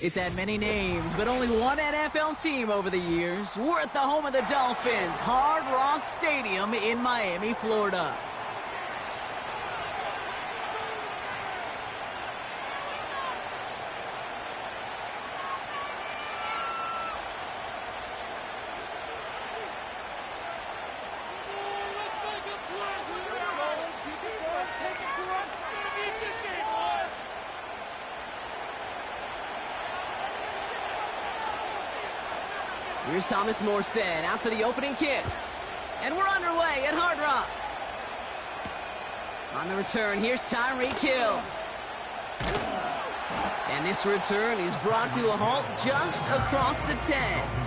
It's had many names, but only one NFL team over the years. We're at the home of the Dolphins, Hard Rock Stadium in Miami, Florida. Here's Thomas Morstead out for the opening kick. And we're underway at Hard Rock. On the return, here's Tyreek Hill. And this return is brought to a halt just across the 10.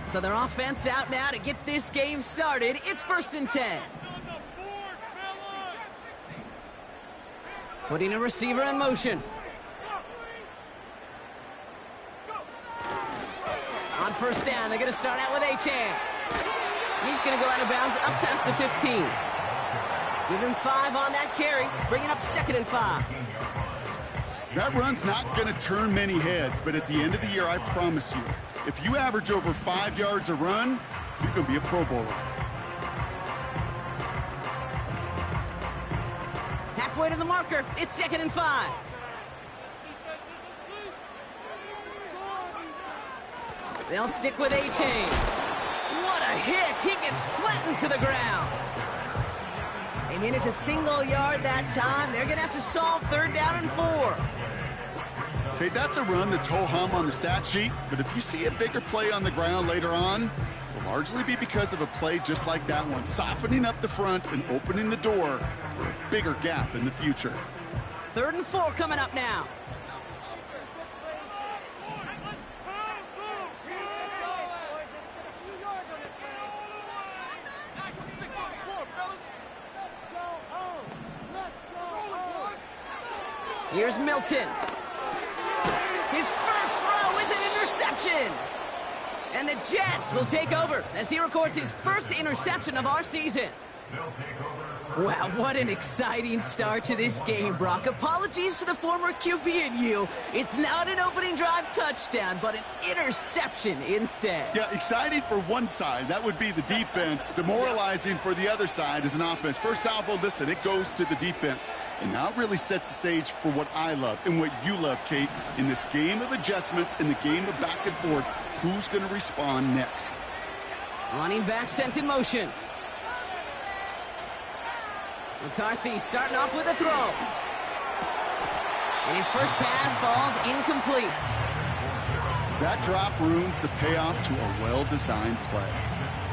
So their offense out now to get this game started. It's 1st and 10. Putting a receiver in motion. On 1st down, they're going to start out with Achane. He's going to go out of bounds up past the 15. Give him 5 on that carry, bringing up 2nd and 5. That run's not going to turn many heads, but at the end of the year, I promise you, if you average over 5 yards a run, you're going to be a Pro Bowler. Halfway to the marker, it's 2nd and 5. They'll stick with Achane. What a hit! He gets flattened to the ground. They manage a single yard that time. They're going to have to solve 3rd down and 4. Okay, that's a run that's ho-hum on the stat sheet, but if you see a bigger play on the ground later on, it'll largely be because of a play just like that one, softening up the front and opening the door for a bigger gap in the future. 3rd and 4 coming up now. Here's Milton. His first throw is an interception. And the Jets will take over as he records his first interception of our season. Wow, what an exciting start to this game, Brock. Apologies to the former QB and you. It's not an opening drive touchdown, but an interception instead. Yeah, exciting for one side. That would be the defense. Demoralizing for the other side as an offense. First salvo, listen, it goes to the defense. And now it really sets the stage for what I love and what you love, Kate, in this game of adjustments, in the game of back and forth. Who's going to respond next? Running back sent in motion. McCarthy starting off with a throw. And his first pass falls incomplete. That drop ruins the payoff to a well-designed play.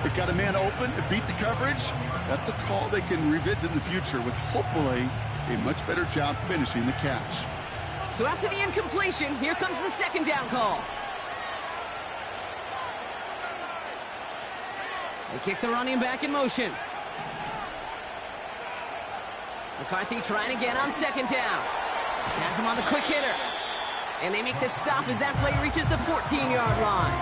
It got a man open, it beat the coverage. That's a call they can revisit in the future with hopefully a much better job finishing the catch. So after the incompletion, here comes the 2nd down call. They kick the running back in motion. McCarthy trying again on 2nd down. Has him on the quick hitter. And they make the stop as that play reaches the 14-yard line.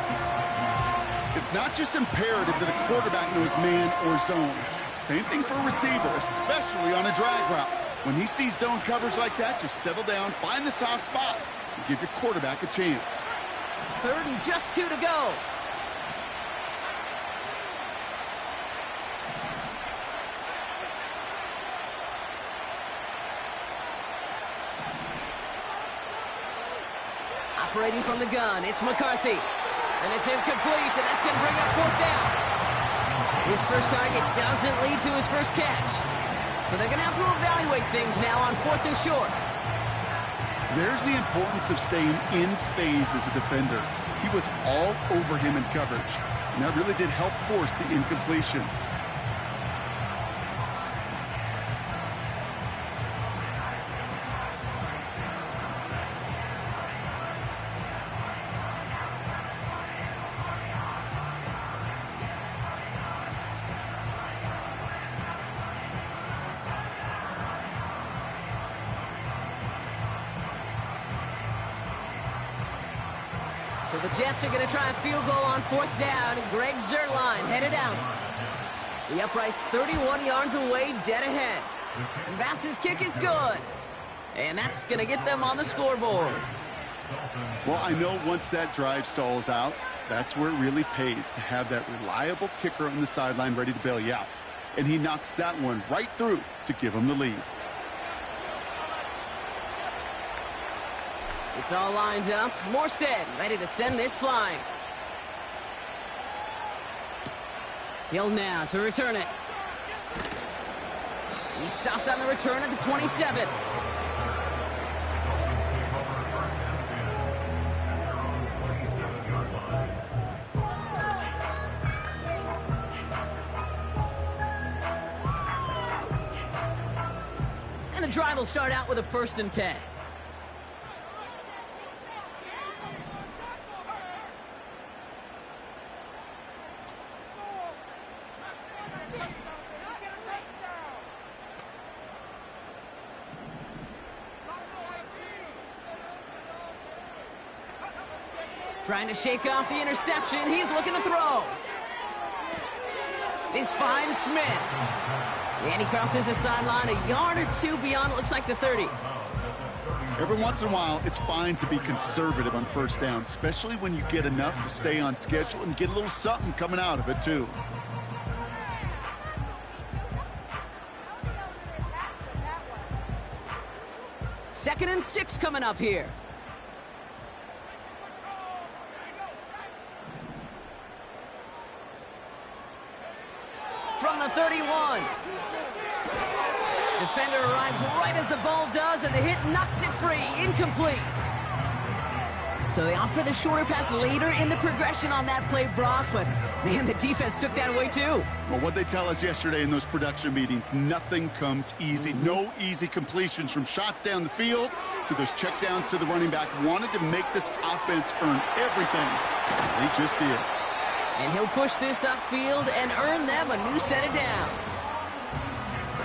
It's not just imperative that a quarterback knows man or zone. Same thing for a receiver, especially on a drag route. When he sees zone coverage like that, just settle down, find the soft spot, and give your quarterback a chance. 3rd and just 2 to go. Operating from the gun, it's McCarthy. And it's incomplete, and that's going to bring up 4th down. His first target doesn't lead to his first catch. So they're going to have to evaluate things now on 4th and short. There's the importance of staying in phase as a defender. He was all over him in coverage, and that really did help force the incompletion. So the Jets are going to try a field goal on 4th down. Greg Zuerlein headed out. The upright's 31 yards away, dead ahead. And Bass's kick is good. And that's going to get them on the scoreboard. Well, I know once that drive stalls out, that's where it really pays to have that reliable kicker on the sideline ready to bail you out. And he knocks that one right through to give him the lead. It's all lined up. Morstead ready to send this flying. Hill now to return it. He stopped on the return at the 27. And the drive will start out with a 1st and 10. Trying to shake off the interception. He's looking to throw. He's finds Smith. And he crosses the sideline a yard or two beyond, it looks like the 30. Every once in a while, it's fine to be conservative on 1st down, especially when you get enough to stay on schedule and get a little something coming out of it, too. Second and 6 coming up here. From the 31. Defender arrives right as the ball does, and the hit knocks it free. Incomplete. So they opt for the shorter pass later in the progression on that play, Brock, but man, the defense took that away too. Well, what they tell us yesterday in those production meetings, nothing comes easy. No easy completions from shots down the field to those checkdowns to the running back. Wanted to make this offense earn everything. They just did. And he'll push this upfield and earn them a new set of downs.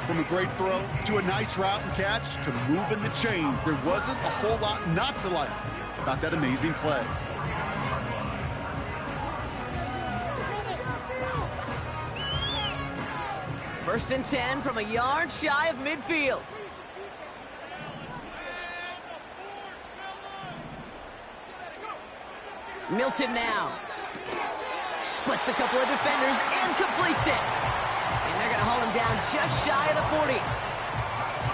From a great throw to a nice route and catch to moving the chains, there wasn't a whole lot not to like about that amazing play. First and 10 from a yard shy of midfield. Milton now. Splits a couple of defenders and completes it. And they're going to haul him down just shy of the 40.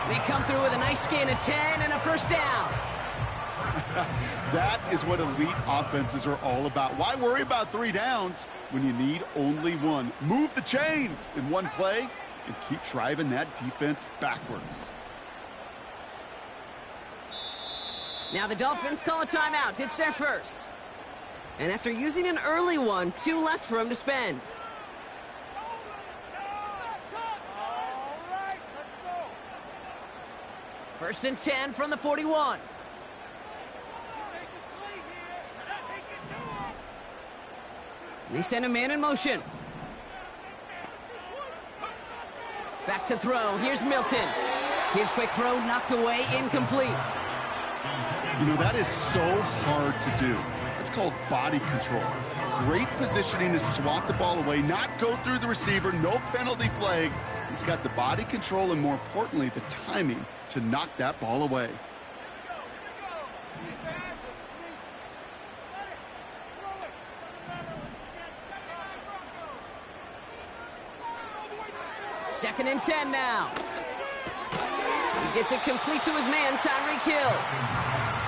They come through with a nice gain of 10 and a 1st down. That is what elite offenses are all about. Why worry about 3 downs when you need only 1? Move the chains in one play and keep driving that defense backwards. Now the Dolphins call a timeout. It's their first. And after using an early one, 2 left for him to spend. First and 10 from the 41. They send a man in motion. Back to throw. Here's Milton. His quick throw knocked away, incomplete. You know, that is so hard to do. It's called body control. Great positioning to swat the ball away, not go through the receiver, no penalty flag. He's got the body control and, more importantly, the timing to knock that ball away. Second and 10 now. He gets it complete to his man, Tyreek Hill.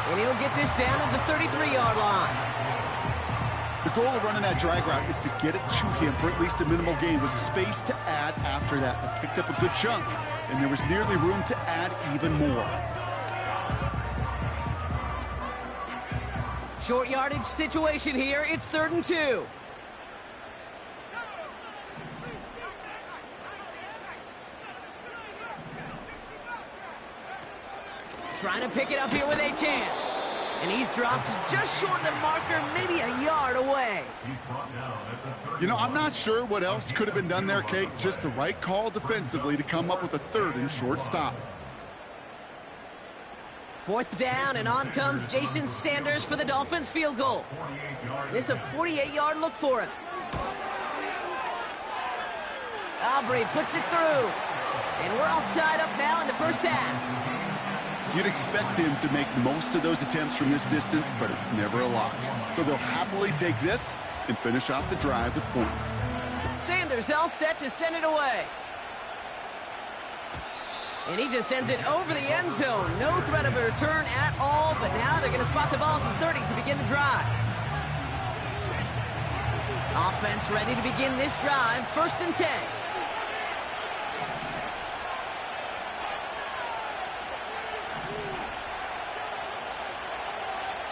And he'll get this down at the 33-yard line. The goal of running that drag route is to get it to him for at least a minimal gain with space to add after that. They picked up a good chunk, and there was nearly room to add even more. Short yardage situation here. It's 3rd and 2. Trying to pick it up here with Achane. And he's dropped just short of the marker, maybe a yard away. You know, I'm not sure what else could have been done there, Kate. Just the right call defensively to come up with a 3rd and short stop. 4th down, and on comes Jason Sanders for the Dolphins field goal. This a 48-yard look for him. Aubrey puts it through. And we're all tied up now in the first half. You'd expect him to make most of those attempts from this distance, but it's never a lot. So they'll happily take this and finish off the drive with points. Sanders all set to send it away. And he just sends it over the end zone. No threat of a return at all, but now they're going to spot the ball at the 30 to begin the drive. Offense ready to begin this drive, 1st and 10.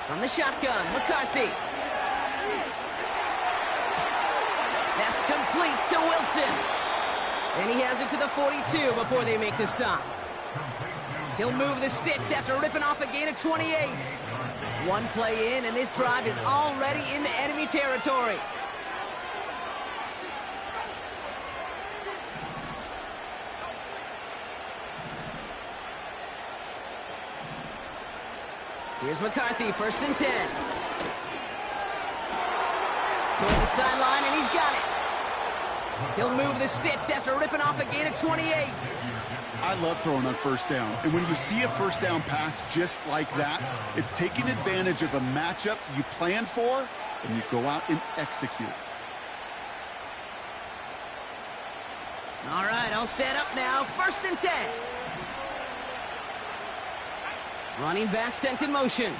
From the shotgun, McCarthy. That's complete to Wilson. And he has it to the 42 before they make the stop. He'll move the sticks after ripping off a gain of 28. One play in, and this drive is already into enemy territory. Here's McCarthy, 1st and 10. Toward the sideline, and he's got it. He'll move the sticks after ripping off a gain of 28. I love throwing on 1st down. And when you see a 1st down pass just like that, it's taking advantage of a matchup you planned for, and you go out and execute. All right, all set up now, 1st and 10. Running back sent in motion.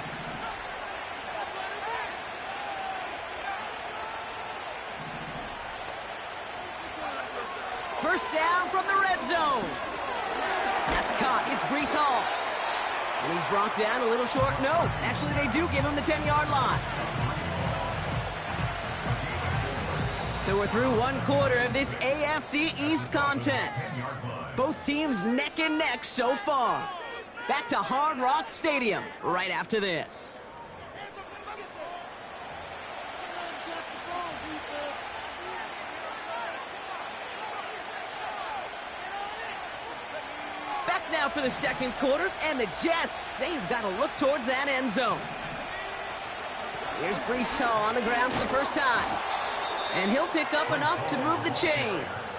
First down from the red zone. That's caught. It's Breece Hall. And he's brought down a little short. No, actually they do give him the 10-yard line. So we're through 1 quarter of this AFC East contest. Both teams neck and neck so far. Back to Hard Rock Stadium right after this. Back now for the 2nd quarter, and the Jets, they've got to look towards that end zone. Here's Breece Hall on the ground for the first time. And he'll pick up enough to move the chains.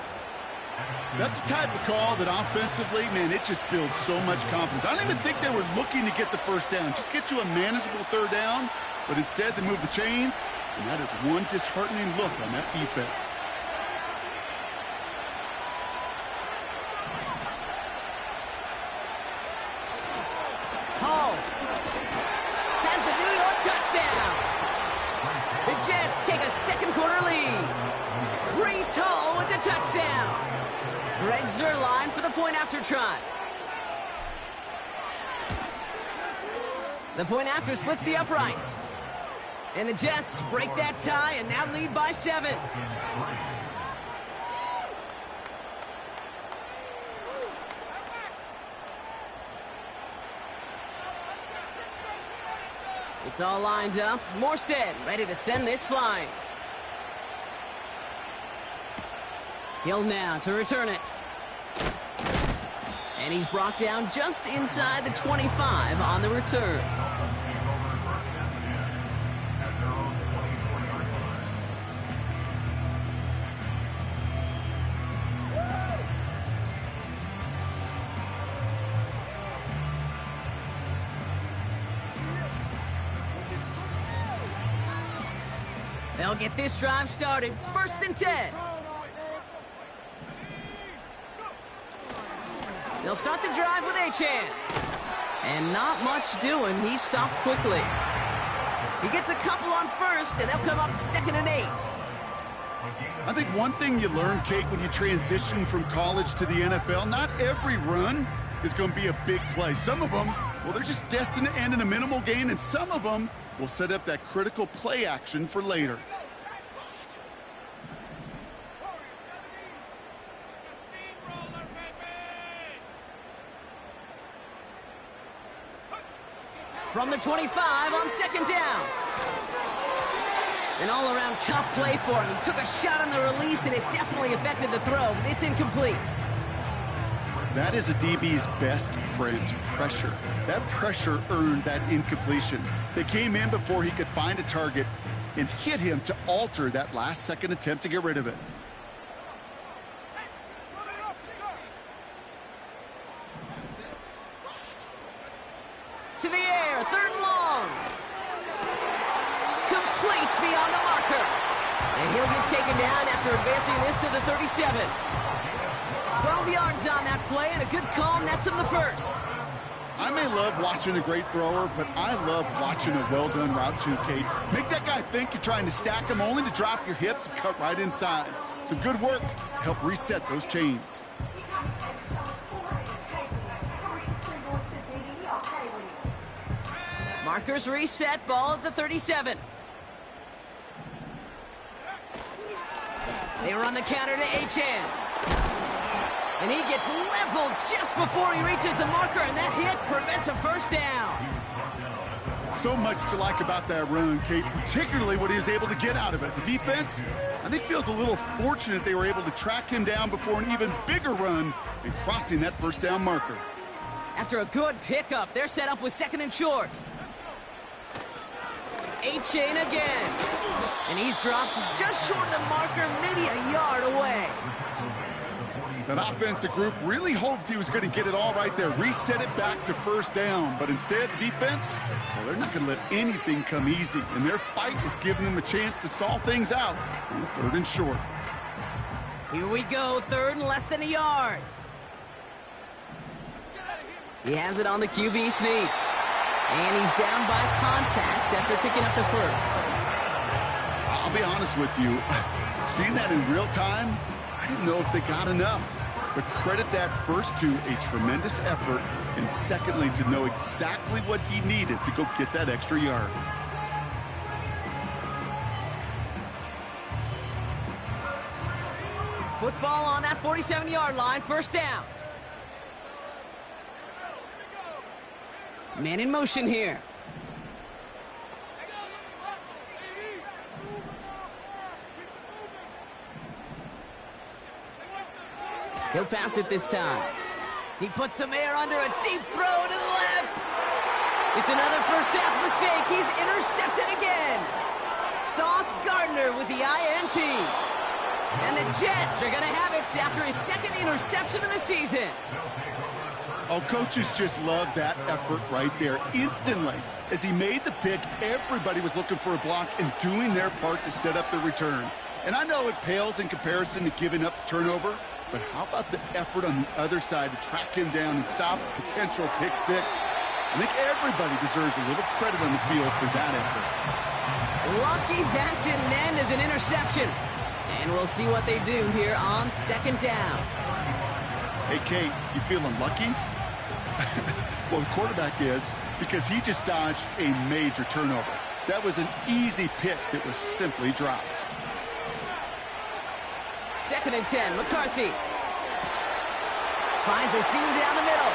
That's the type of call that offensively, man, it just builds so much confidence. I don't even think they were looking to get the 1st down. Just get you a manageable 3rd down, but instead they move the chains, and that is one disheartening look on that defense. Hall has the New York touchdown. The Jets take a 2nd quarter lead. Breece Hall with the touchdown. Greg Zuerlein for the point after try. The point after splits the uprights. And the Jets break that tie and now lead by 7. It's all lined up. Morstead ready to send this flying. Hill now to return it. And he's brought down just inside the 25 on the return. They'll get this drive started. 1st and 10. They'll start the drive with Achane. And not much doing. He stopped quickly. He gets a couple on 1st, and they'll come up 2nd and 8. I think one thing you learn, Kate, when you transition from college to the NFL, not every run is going to be a big play. Some of them, well, they're just destined to end in a minimal gain, and some of them will set up that critical play action for later. From the 25 on 2nd down. An all-around tough play for him. He took a shot on the release, and it definitely affected the throw. It's incomplete. That is a DB's best friend, pressure. That pressure earned that incompletion. They came in before he could find a target and hit him to alter that last-second attempt to get rid of it. To the air, 3rd and long. Complete beyond the marker. And he'll get taken down after advancing this to the 37. 12 yards on that play, and a good call nets him the first. I may love watching a great thrower, but I love watching a well-done route too, Kate. Make that guy think you're trying to stack him only to drop your hips and cut right inside. Some good work to help reset those chains. Markers reset, ball at the 37. They run the counter to Achane. And he gets leveled just before he reaches the marker, and that hit prevents a first down. So much to like about that run, Kate, particularly what he was able to get out of it. The defense, I think, feels a little fortunate they were able to track him down before an even bigger run and crossing that first down marker. After a good pickup, they're set up with 2nd and short. Achane again. And he's dropped just short of the marker, maybe a yard away. That offensive group really hoped he was going to get it all right there, reset it back to first down. But instead, the defense, well, they're not going to let anything come easy. And their fight is giving them a chance to stall things out on the 3rd and short. Here we go, 3rd and less than a yard. He has it on the QB sneak. And he's down by contact after picking up the first. I'll be honest with you, seeing that in real time, I didn't know if they got enough. But credit that first to a tremendous effort, and secondly to know exactly what he needed to go get that extra yard. Football on that 47-yard line, first down. Man in motion here. He'll pass it this time. He puts some air under a deep throw to the left. It's another first half mistake. He's intercepted again. Sauce Gardner with the INT. And the Jets are going to have it after his 2nd interception of the season. Oh, coaches just love that effort right there. Instantly, as he made the pick, everybody was looking for a block and doing their part to set up the return. And I know it pales in comparison to giving up the turnover, but how about the effort on the other side to track him down and stop a potential pick six? I think everybody deserves a little credit on the field for that effort. Lucky that didn't end as an interception. And we'll see what they do here on 2nd down. Hey, Kate, you feeling lucky? Well, the quarterback is, because he just dodged a major turnover. That was an easy pick that was simply dropped. 2nd and 10, McCarthy. Finds a seam down the middle.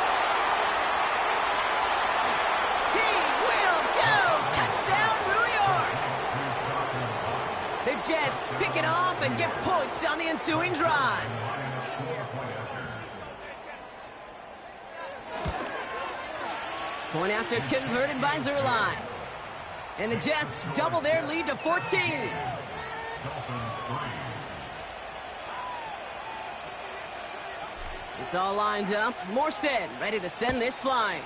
He will go! Touchdown, New York! The Jets pick it off and get points on the ensuing drive. Point after converted by Zuerlein. And the Jets double their lead to 14. It's all lined up. Morstead ready to send this flying.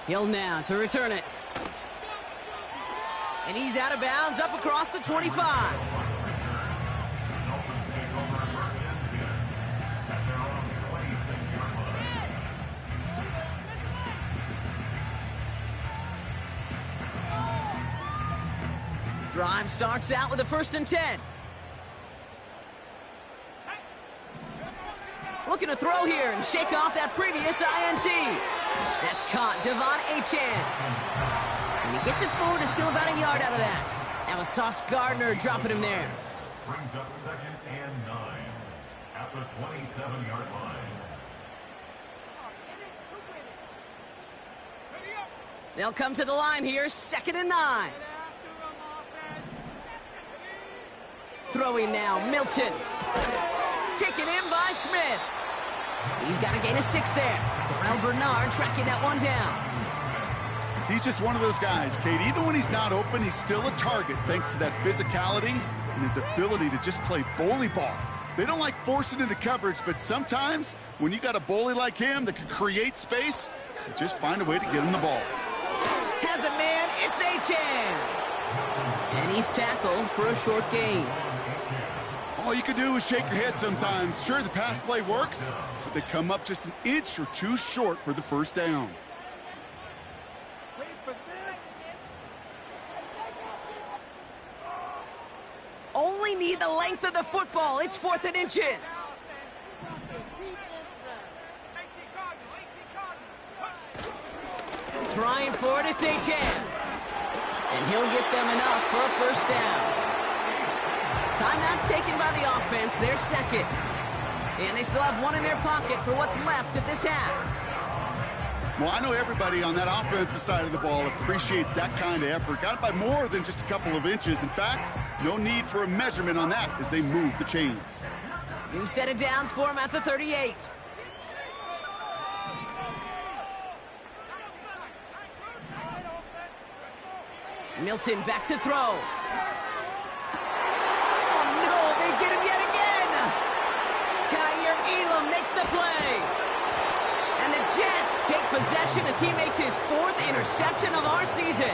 Hill now to return it. And he's out of bounds up across the 25. Drive starts out with a 1st and 10. Looking to throw here and shake off that previous INT. That's caught, Devon Achane. And he gets it forward to still about a yard out of that. That was Sauce Gardner dropping him there. Brings up 2nd and 9 at the 27-yard line. They'll come to the line here, 2nd and 9. Throwing now, Milton. Taken in by Smith. He's got to gain a 6 there. Terrell Bernard tracking that one down. He's just one of those guys, Kate. Even when he's not open, he's still a target thanks to that physicality and his ability to just play bully ball. They don't like forcing into coverage, but sometimes when you got a bully like him that can create space, you just find a way to get him the ball. Has a man, it's Achane. And he's tackled for a short gain. All you can do is shake your head sometimes. Sure, the pass play works, but they come up just an inch or two short for the first down. Wait for this. Only need the length of the football. It's 4th and inches. Trying for it, it's Achane. And he'll get them enough for a first down. Timeout taken by the offense, their second. And they still have one in their pocket for what's left of this half. Well, I know everybody on that offensive side of the ball appreciates that kind of effort. Got it by more than just a couple of inches. In fact, no need for a measurement on that as they move the chains. New set of downs for him at the 38. Milton back to throw. They get him yet again. Kaiir Elam makes the play. And the Jets take possession as he makes his 4th interception of our season.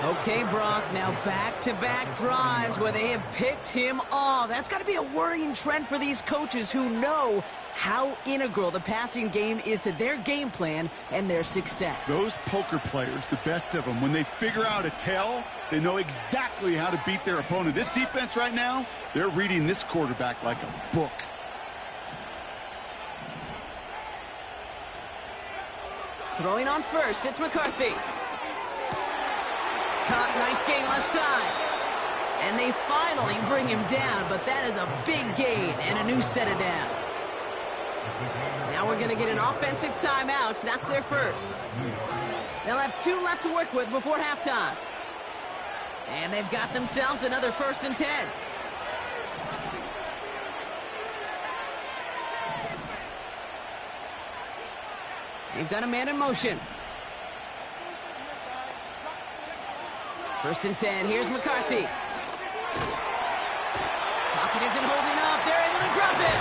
Okay, Brock, now back-to-back drives where they have picked him off. That's got to be a worrying trend for these coaches who know how integral the passing game is to their game plan and their success. Those poker players, the best of them, when they figure out a tell, they know exactly how to beat their opponent. This defense right now, they're reading this quarterback like a book. Throwing on first, it's McCarthy. Caught, nice gain left side. And they finally bring him down, but that is a big gain and a new set of downs. Now we're going to get an offensive timeout. That's their first. They'll have 2 left to work with before halftime. And they've got themselves another 1st and 10. They've got a man in motion. 1st and 10. Here's McCarthy. Pocket isn't holding up. They're able to drop it.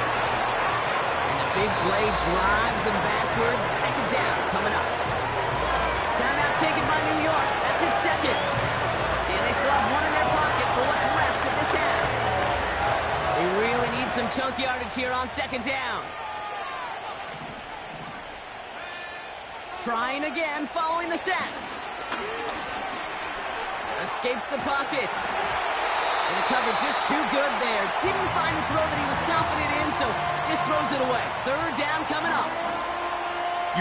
And the big play drives them backwards. 2nd down coming up. Timeout taken by New York. That's its 2nd. And they still have one in their pocket for what's left of this half. They really need some chunk yardage here on 2nd down. Trying again following the sack. Escapes the pocket. And the cover just too good there. Didn't find the throw that he was confident in, so just throws it away. 3rd down coming up.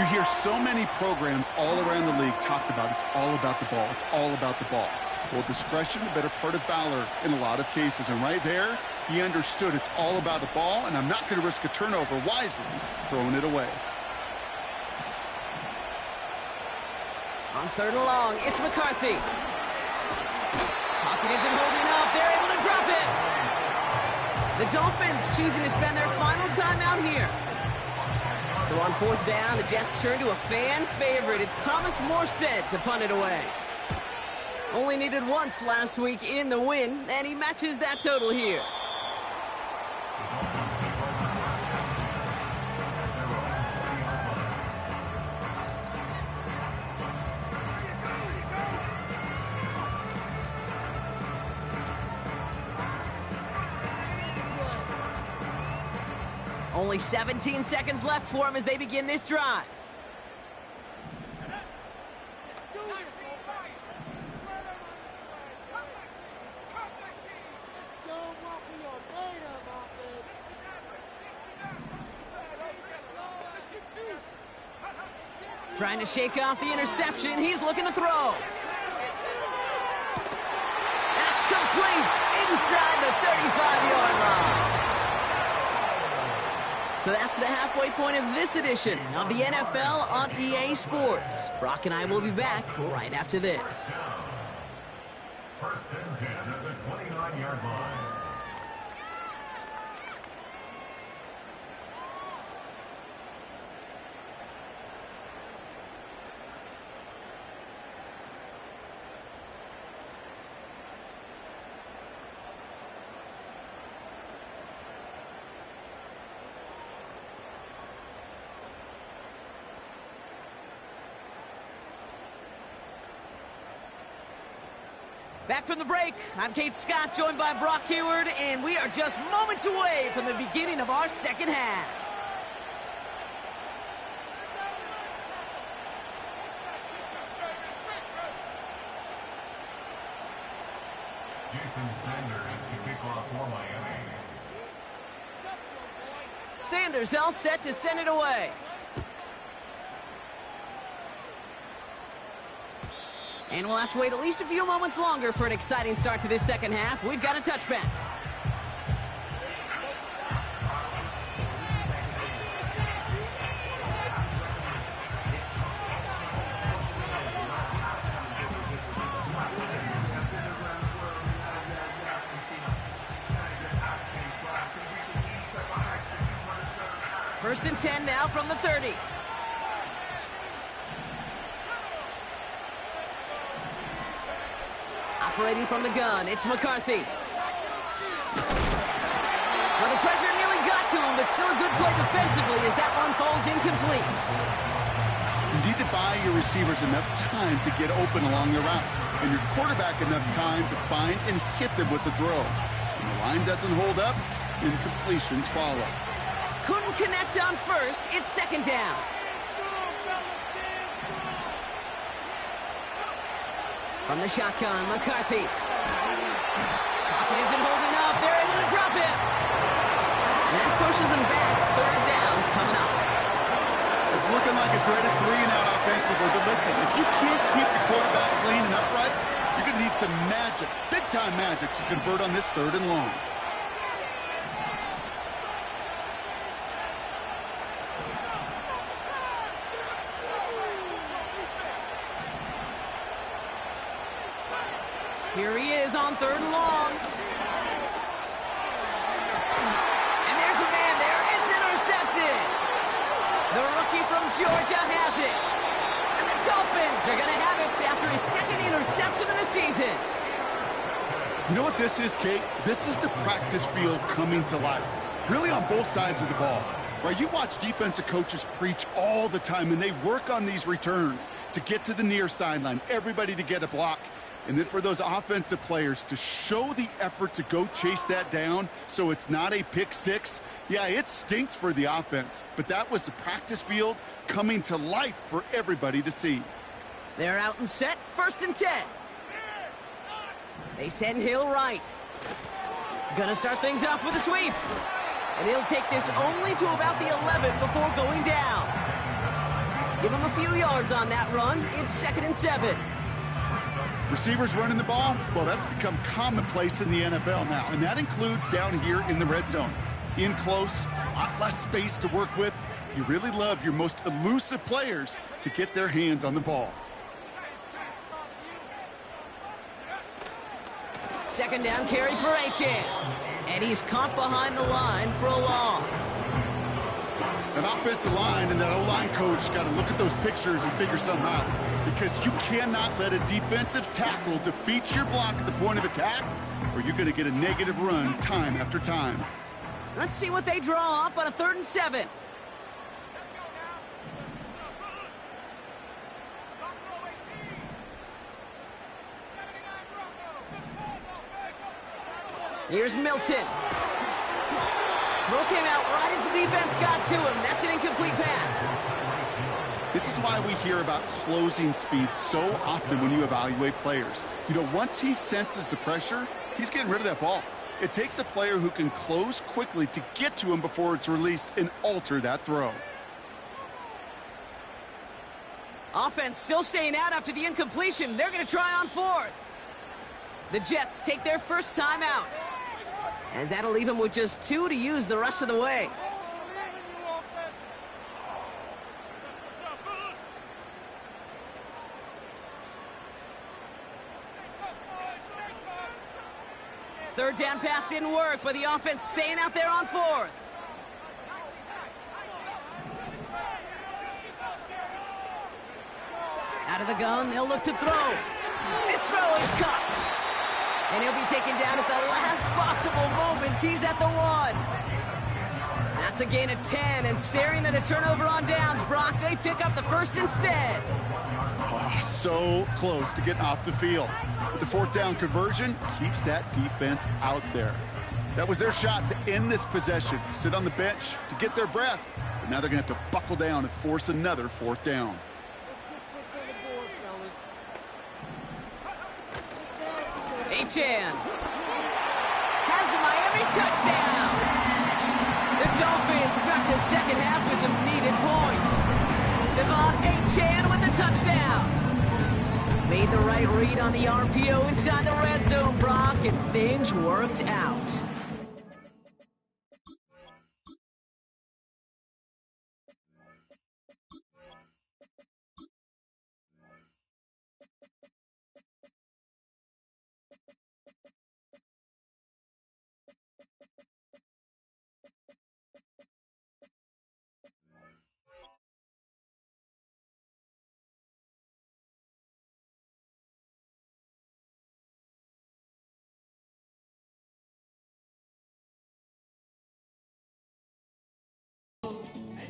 You hear so many programs all around the league talk about it's all about the ball. It's all about the ball. Well, discretion, the better part of valor in a lot of cases. And right there, he understood it's all about the ball, and I'm not going to risk a turnover wisely, throwing it away. On 3rd and long, it's McCarthy. Pocket isn't holding up. They're able to drop it. The Dolphins choosing to spend their final timeout here. So on 4th down, the Jets turn to a fan favorite. It's Thomas Morstead to punt it away. Only needed once last week in the win, and he matches that total here. Only 17 seconds left for him as they begin this drive. Trying to shake off the interception. He's looking to throw. That's complete inside the 35-yard line. So that's the halfway point of this edition of the NFL on EA Sports. Brock and I will be back right after this. 1st and 10 at the 29-yard line. Back from the break, I'm Kate Scott, joined by Brock Huard, and we are just moments away from the beginning of our second half. Jason Sanders to kick off for Miami. Sanders all set to send it away. And we'll have to wait at least a few moments longer for an exciting start to this second half. We've got a touchback. First and 10 now from the 30. Operating from the gun, it's McCarthy. Well, the pressure nearly got to him, but still a good play defensively as that one falls incomplete. You need to buy your receivers enough time to get open along the route, and your quarterback enough time to find and hit them with the throw. When the line doesn't hold up, incompletions follow. Couldn't connect on first, it's second down. From the shotgun, McCarthy. Pocket isn't holding up. They're able to drop him. And that pushes him back. Third down coming up. It's looking like a dreaded 3-and-out offensively. But listen, if you can't keep your quarterback clean and upright, you're going to need some magic, big-time magic, to convert on this 3rd and long. Here he is on 3rd and long. And there's a man there. It's intercepted. The rookie from Georgia has it. And the Dolphins are going to have it after his 2nd interception of the season. You know what this is, Kate? This is the practice field coming to life. Really on both sides of the ball. Right? You watch defensive coaches preach all the time, and they work on these returns to get to the near sideline, everybody to get a block. And then for those offensive players to show the effort to go chase that down so it's not a pick six. Yeah, it stinks for the offense, but that was the practice field coming to life for everybody to see. They're out and set, 1st and 10. They send Hill right. Gonna start things off with a sweep. And he'll take this only to about the 11 before going down. Give him a few yards on that run. It's 2nd and 7. Receivers running the ball, well, that's become commonplace in the NFL now, and that includes down here in the red zone. In close, a lot less space to work with. You really love your most elusive players to get their hands on the ball. 2nd down carry for Achane. And he's caught behind the line for a loss. An offensive line and that O-line coach got to look at those pictures and figure something out. Because you cannot let a defensive tackle defeat your block at the point of attack, or you're going to get a negative run time after time. Let's see what they draw up on a 3rd and 7. Here's Milton. Throw came out right as the defense got to him. That's an incomplete pass. This is why we hear about closing speed so often when you evaluate players. You know, once he senses the pressure, he's getting rid of that ball. It takes a player who can close quickly to get to him before it's released and alter that throw. Offense still staying out after the incompletion. They're going to try on 4th. The Jets take their first time out, as that'll leave them with just 2 to use the rest of the way. Third down pass didn't work, but the offense staying out there on 4th. Out of the gun, they'll look to throw. This throw is caught. And he'll be taken down at the last possible moment. He's at the 1. That's a gain of 10, and staring at a turnover on downs, Brock, they pick up the first instead. Oh, so close to getting off the field. But the fourth down conversion keeps that defense out there. That was their shot to end this possession, to sit on the bench, to get their breath. But now they're going to have to buckle down and force another fourth down. Achane has the Miami touchdown. The Dolphins start the second half with some needed points. Devon Achane with the touchdown. Made the right read on the RPO inside the red zone, Brock, and things worked out.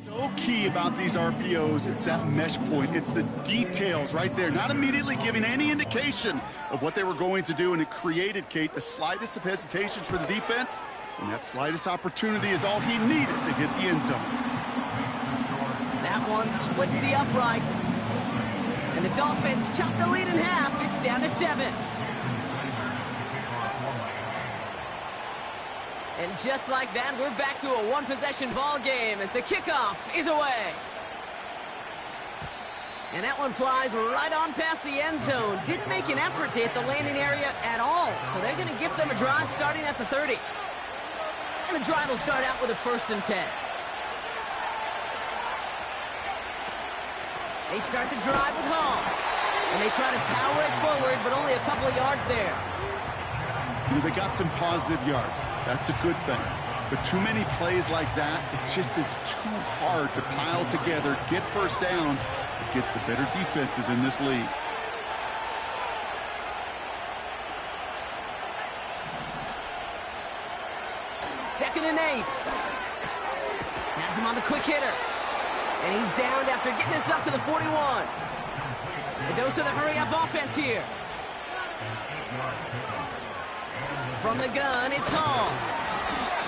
So key about these RPOs, it's that mesh point. It's the details right there, not immediately giving any indication of what they were going to do, and it created, Kate, the slightest of hesitations for the defense, and that slightest opportunity is all he needed to hit the end zone. That one splits the uprights, and the Dolphins chop the lead in half. It's down to 7. And just like that, we're back to a one-possession ball game as the kickoff is away. And that one flies right on past the end zone. Didn't make an effort to hit the landing area at all, so they're going to give them a drive starting at the 30. And the drive will start out with a 1st and 10. They start the drive with Hall, and they try to power it forward, but only a couple of yards there. You know, they got some positive yards. That's a good thing. But too many plays like that, it just is too hard to pile together, get first downs against the better defenses in this league. Second and 8. Has him on the quick hitter. And he's downed after getting this up to the 41. A dose of the hurry-up offense here. From the gun, it's Hall.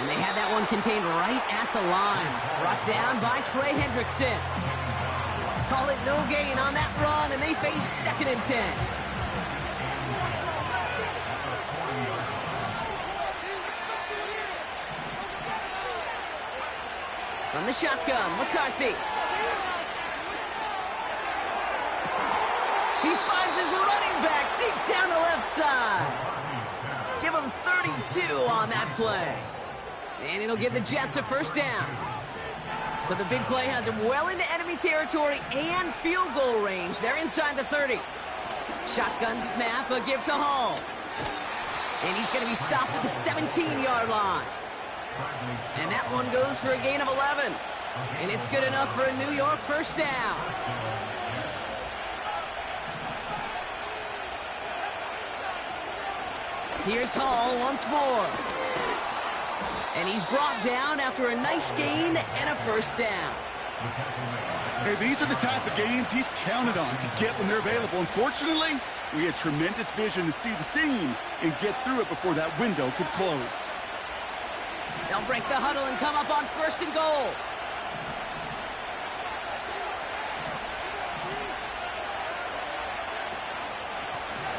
And they had that one contained right at the line. Brought down by Trey Hendrickson. Call it no gain on that run, and they face 2nd and 10. From the shotgun, McCarthy. He finds his running back deep down the left side. Give him 32 on that play. And it'll give the Jets a first down. So the big play has him well into enemy territory and field goal range. They're inside the 30. Shotgun snap, a give to Hall. And he's going to be stopped at the 17-yard line. And that one goes for a gain of 11. And it's good enough for a New York first down. Here's Hall once more. And he's brought down after a nice gain and a first down. Hey, these are the type of gains he's counted on to get when they're available. Unfortunately, we had tremendous vision to see the seam and get through it before that window could close. They'll break the huddle and come up on 1st and goal.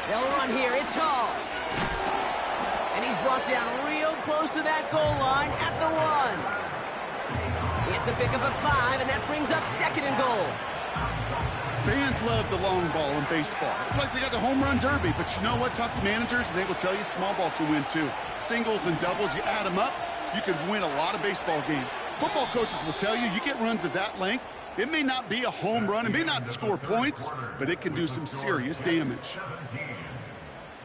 They'll run here. It's Hall. And he's brought down real close to that goal line at the 1. It's a pickup of 5, and that brings up 2nd and goal. Fans love the long ball in baseball. It's like they got the home run derby, but you know what? Talk to managers, and they will tell you small ball can win too. Singles and doubles, you add them up, you can win a lot of baseball games. Football coaches will tell you, you get runs of that length, it may not be a home run, it may not score points, but it can do some serious damage.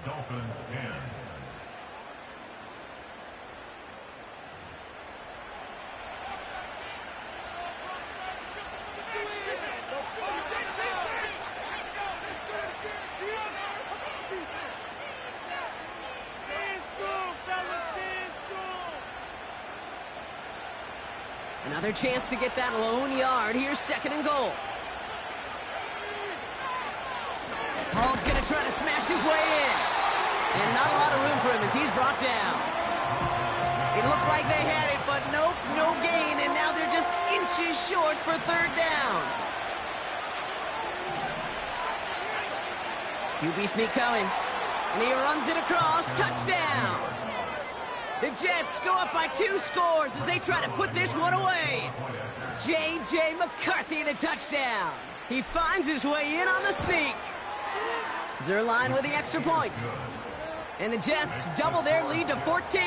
Dolphins 10. Another chance to get that lone yard. Here's 2nd and goal. Hall's going to try to smash his way in. And not a lot of room for him as he's brought down. It looked like they had it, but nope, no gain. And now they're just inches short for 3rd down. QB sneak coming. And he runs it across. Touchdown. The Jets go up by 2 scores as they try to put this one away. J.J. McCarthy the touchdown. He finds his way in on the sneak. Zuerlein with the extra point. And the Jets double their lead to 14.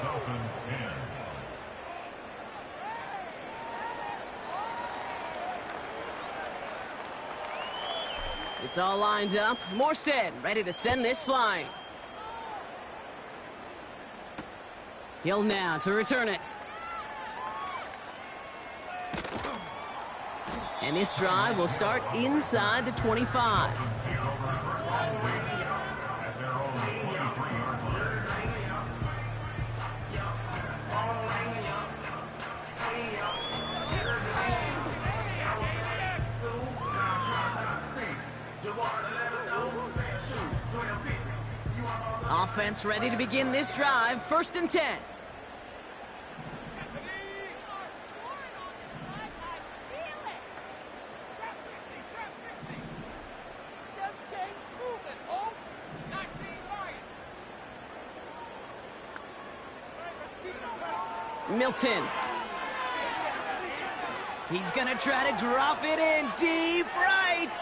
Dolphins 10. It's all lined up. Morstead ready to send this flying. Hill now to return it. And this drive will start inside the 25. At their own 23-yard line. Offense ready to begin this drive. 1st and 10. Milton. He's going to try to drop it in deep right.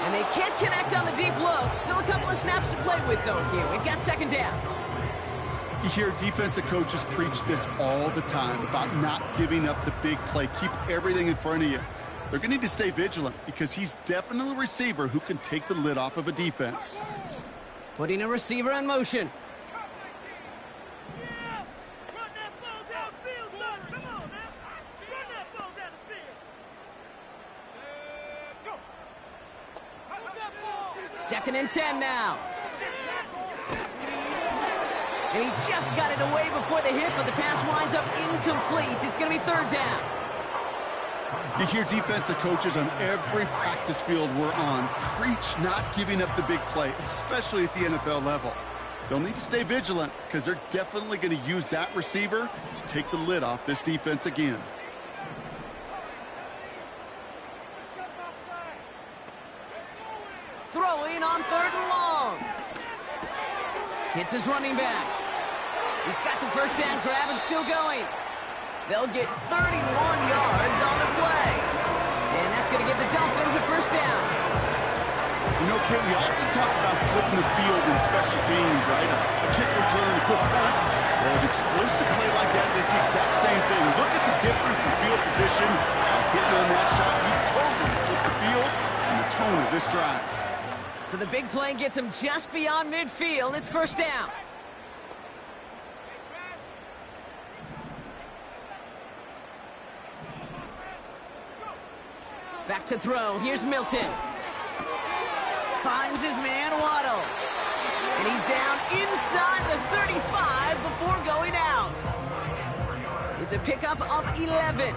And they can't connect on the deep look. Still a couple of snaps to play with, though, here. We've got 2nd down. You hear defensive coaches preach this all the time about not giving up the big play. Keep everything in front of you. They're going to need to stay vigilant because he's definitely a receiver who can take the lid off of a defense. Putting a receiver in motion. Second and 10 now. And he just got it away before the hit, but the pass winds up incomplete. It's going to be 3rd down. You hear defensive coaches on every practice field we're on preach not giving up the big play, especially at the NFL level. They'll need to stay vigilant because they're definitely going to use that receiver to take the lid off this defense again. Throwing on 3rd and long. Hits his running back. He's got the 1st down grab and still going. They'll get 31 yards on the play. And that's going to give the Dolphins a 1st down. You know, Kate, we often talk about flipping the field in special teams, right? A kick return, a good punt. Well, an explosive play like that does the exact same thing. Look at the difference in field position. Hitting on that shot, you've totally flipped the field and the tone of this drive. So the big play gets him just beyond midfield. It's 1st down. Back to throw. Here's Milton. Finds his man Waddle. And he's down inside the 35 before going out. It's a pickup of 11.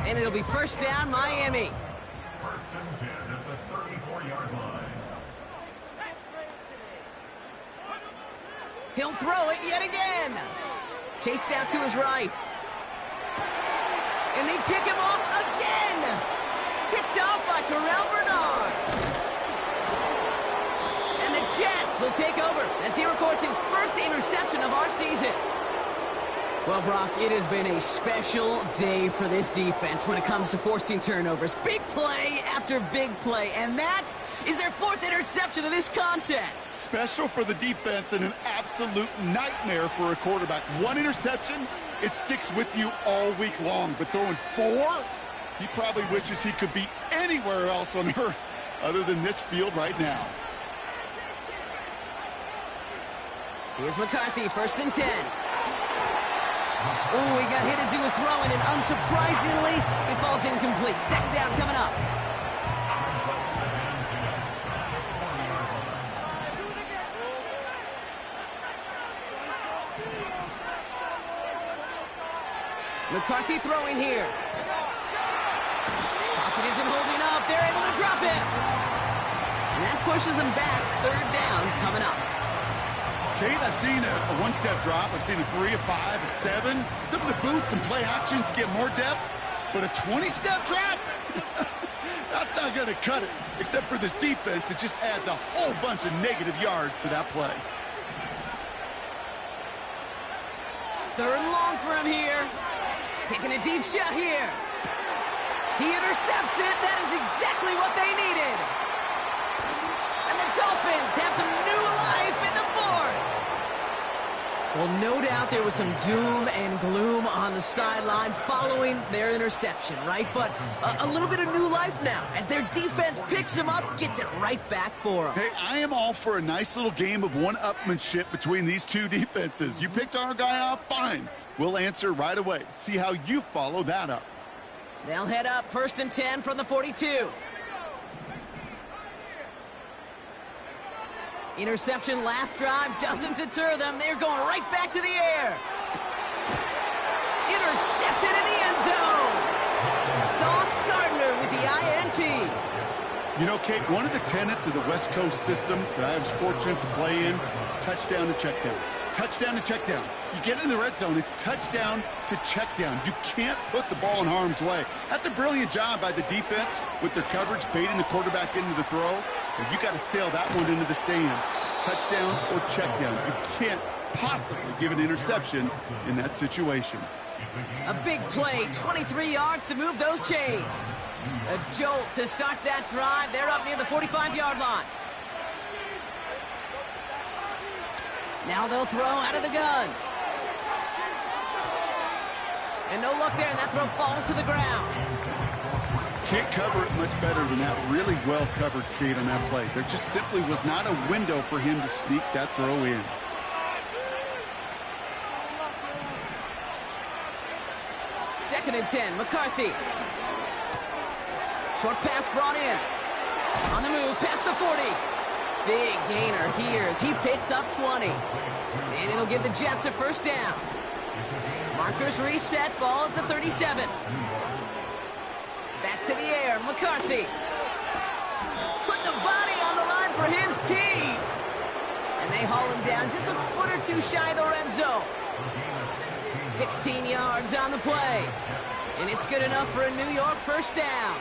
And it'll be 1st down, Miami. 1st and 10 at the 34-yard line. He'll throw it yet again. Chased out to his right. And they pick him off again. Picked off by Terrell Bernard. And the Jets will take over as he records his 1st interception of our season. Well, Brock, it has been a special day for this defense when it comes to forcing turnovers. Big play after big play, and that is their 4th interception of this contest. Special for the defense and an absolute nightmare for a quarterback. 1 interception, it sticks with you all week long, but throwing 4, he probably wishes he could be anywhere else on earth other than this field right now. Here's McCarthy, 1st and 10. Oh, he got hit as he was throwing, and unsurprisingly, it falls incomplete. 2nd down coming up. McCarthy throwing here. Pocket isn't holding up. They're able to drop it. And that pushes them back. Third down coming up. Kate, I've seen a one-step drop. I've seen a 3, a 5, a 7. Some of the boots and play actions get more depth. But a 20-step drop? That's not going to cut it. Except for this defense, it just adds a whole bunch of negative yards to that play. Third and long for him here. Taking a deep shot here. He intercepts it. That is exactly what they needed. And the Dolphins have some new life in the fourth. Well, no doubt there was some doom and gloom on the sideline following their interception, right? But a little bit of new life now as their defense picks them up, gets it right back for them. Hey, I am all for a nice little game of one-upmanship between these two defenses. You picked our guy off, fine. We'll answer right away. See how you follow that up. They'll head up 1st and 10 from the 42. Interception last drive doesn't deter them. They're going right back to the air. Intercepted in the end zone. Sauce Gardner with the INT. You know, Kate, one of the tenets of the West Coast system that I was fortunate to play in, touchdown to check down. Touchdown to check down. You get in the red zone, it's touchdown to check down. You can't put the ball in harm's way. That's a brilliant job by the defense with their coverage, baiting the quarterback into the throw. But you got to sail that one into the stands. Touchdown or check down. You can't possibly give an interception in that situation. A big play, 23 yards to move those chains. A jolt to start that drive. They're up near the 45-yard line. Now they'll throw out of the gun. And no luck there, and that throw falls to the ground. Can't cover it much better than that. Really well covered, Kate, on that play. There just simply was not a window for him to sneak that throw in. Second and 10, McCarthy. Short pass brought in. On the move, past the 40. Big gainer here as he picks up 20. And it'll give the Jets a first down. Markers reset, ball at the 37. Back to the air, McCarthy. Put the body on the line for his team. And they haul him down just a foot or two shy of the red zone. 16 yards on the play. And it's good enough for a New York first down.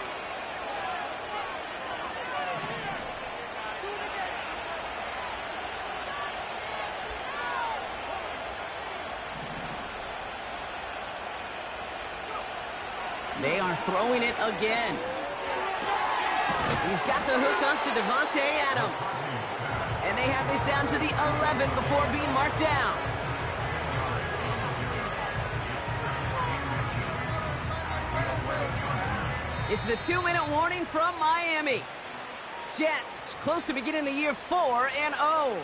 They are throwing it again. He's got the hook up to Devontae Adams. And they have this down to the 11 before being marked down. It's the 2-minute warning from Miami. Jets close to beginning the year 4-0.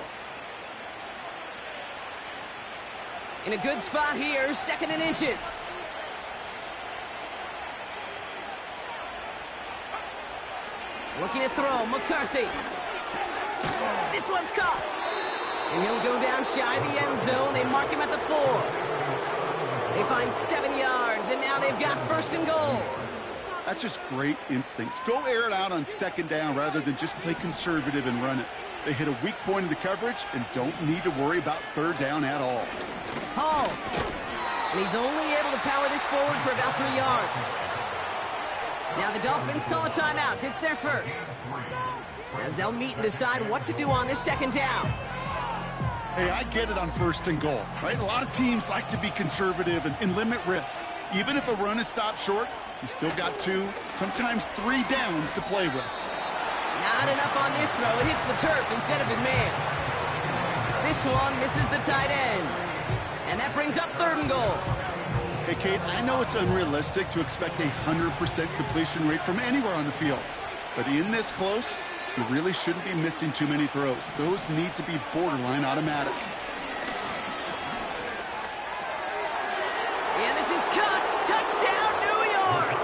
In a good spot here, 2nd and inches. Looking to throw, McCarthy. This one's caught. And he'll go down shy of the end zone. They mark him at the 4. They find 7 yards, and now they've got 1st and goal. That's just great instincts. Go air it out on 2nd down rather than just play conservative and run it. They hit a weak point in the coverage and don't need to worry about 3rd down at all. Hall. And he's only able to power this forward for about 3 yards. Now the Dolphins call a timeout. It's their first. As they'll meet and decide what to do on this 2nd down. Hey, I get it on 1st and goal, right? A lot of teams like to be conservative and limit risk. Even if a run is stopped short, you still got 2, sometimes 3 downs to play with. Not enough on this throw. It hits the turf instead of his man. This one misses the tight end. And that brings up 3rd and goal. Hey, Kate, I know it's unrealistic to expect a 100% completion rate from anywhere on the field. But in this close, you really shouldn't be missing too many throws. Those need to be borderline automatic. And this is cut. Touchdown, New York.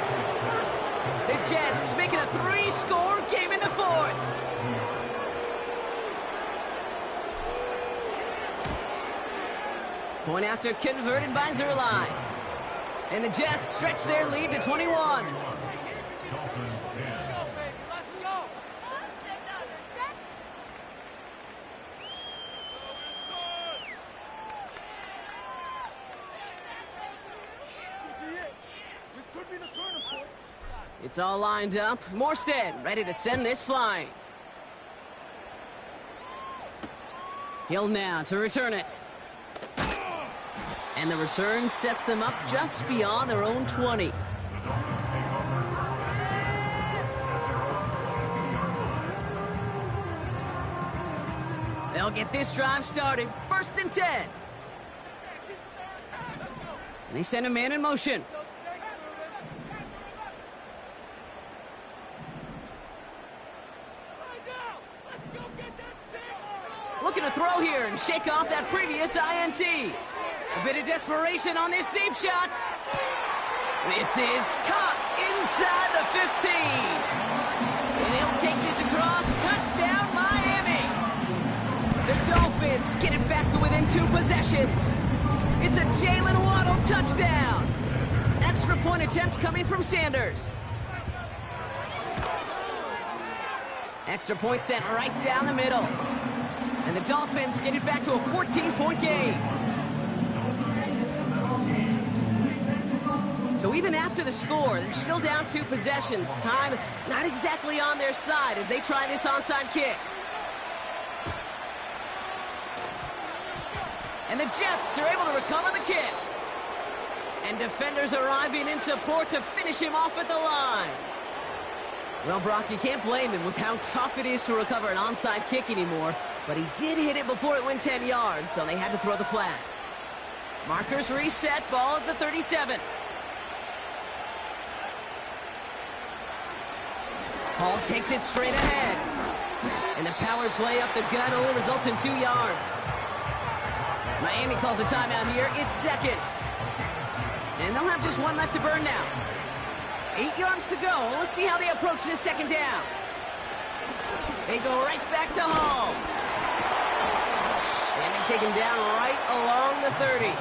The Jets making a 3-score game in the 4th. Point after converted by Zuerlein. And the Jets stretch their lead to 21. Dolphins 10. This could be the turning point. It's all lined up. Morstead ready to send this flying. Hill now to return it. And the return sets them up just beyond their own 20. They'll get this drive started. 1st and 10. And they send a man in motion. Looking to throw here and shake off that previous INT. A bit of desperation on this deep shot. This is caught inside the 15. And he'll take this across. Touchdown, Miami. The Dolphins get it back to within 2 possessions. It's a Jalen Waddle touchdown. Extra point attempt coming from Sanders. Extra point sent right down the middle. And the Dolphins get it back to a 14-point game. So even after the score, they're still down 2 possessions. Time not exactly on their side as they try this onside kick. And the Jets are able to recover the kick. And defenders arriving in support to finish him off at the line. Well, Brock, you can't blame him with how tough it is to recover an onside kick anymore, but he did hit it before it went 10 yards, so they had to throw the flag. Markers reset, ball at the 37. Hall takes it straight ahead. And the power play up the gut only results in 2 yards. Miami calls a timeout here. It's 2nd. And they'll have just 1 left to burn now. 8 yards to go. Let's see how they approach this 2nd down. They go right back to Hall. And they take him down right along the 30.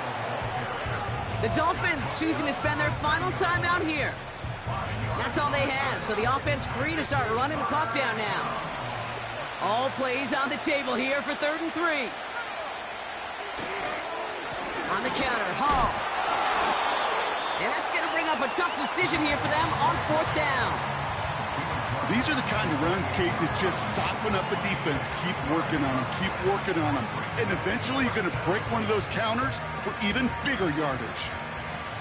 The Dolphins choosing to spend their final timeout here. That's all they had, so the offense free to start running the clock down now. All plays on the table here for 3rd and 3. On the counter, Hall. And that's going to bring up a tough decision here for them on 4th down. These are the kind of runs, Kate, that just soften up a defense. Keep working on them, keep working on them. And eventually you're going to break one of those counters for even bigger yardage.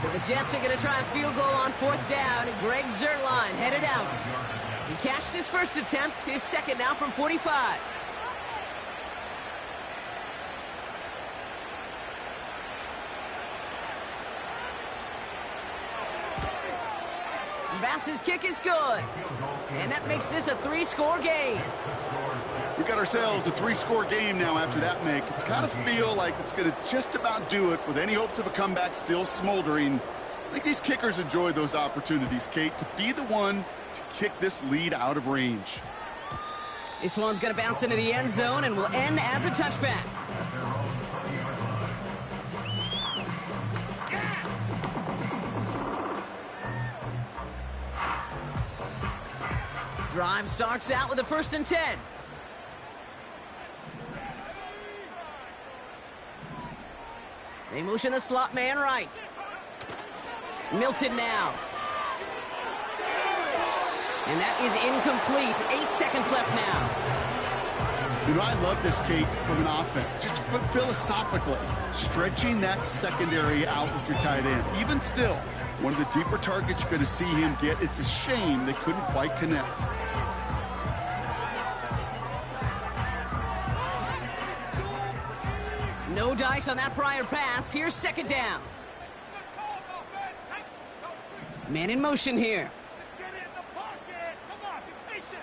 So the Jets are going to try a field goal on 4th down. Greg Zuerlein headed out. He cashed his first attempt, his 2nd now from 45. Bass's kick is good. And that makes this a 3-score game. We got ourselves a 3-score game now after that make. It's got to feel like it's going to just about do it with any hopes of a comeback still smoldering. I think these kickers enjoy those opportunities, Kate, to be the one to kick this lead out of range. This one's going to bounce into the end zone and will end as a touchback. Drive starts out with a 1st and 10. They motion the slot man right. Milton now. And that is incomplete. 8 seconds left now. You know, I love this, Kate, from an offense. Just philosophically, stretching that secondary out with your tight end. Even still, one of the deeper targets you're going to see him get. It's a shame they couldn't quite connect. No dice on that prior pass. Here's 2nd down. Man in motion here. Just get in the pocket. Come on, be patient.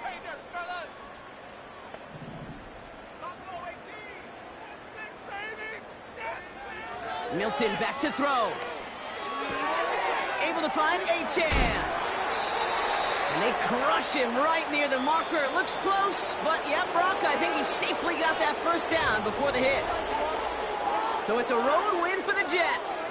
Hey there, fellas. Buffalo 18. 6, baby. Milton back to throw. Able to find Achane. And they crush him right near the marker. It looks close, but yeah, Brock, I think he safely got that 1st down before the hit. So it's a road win for the Jets.